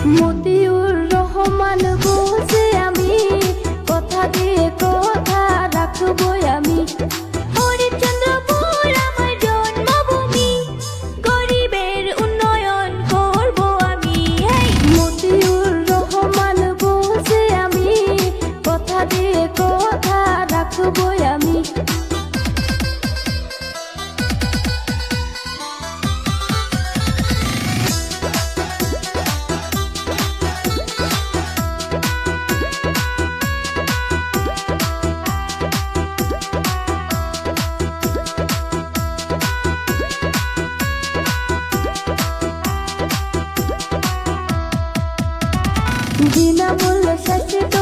মতিউর রহমান বলছি আমি, কথা দিয়ে কথা রাখবই আমি। হরিশ্চন্দ্রপুর আমার জন্মভূমি, গরিবের উন্নয়ন করব আমি। মতিউর রহমান বলছি আমি, কথা দিয়ে কথা রাখবই আমি। বিনামূল্যে স্বাস্থ্য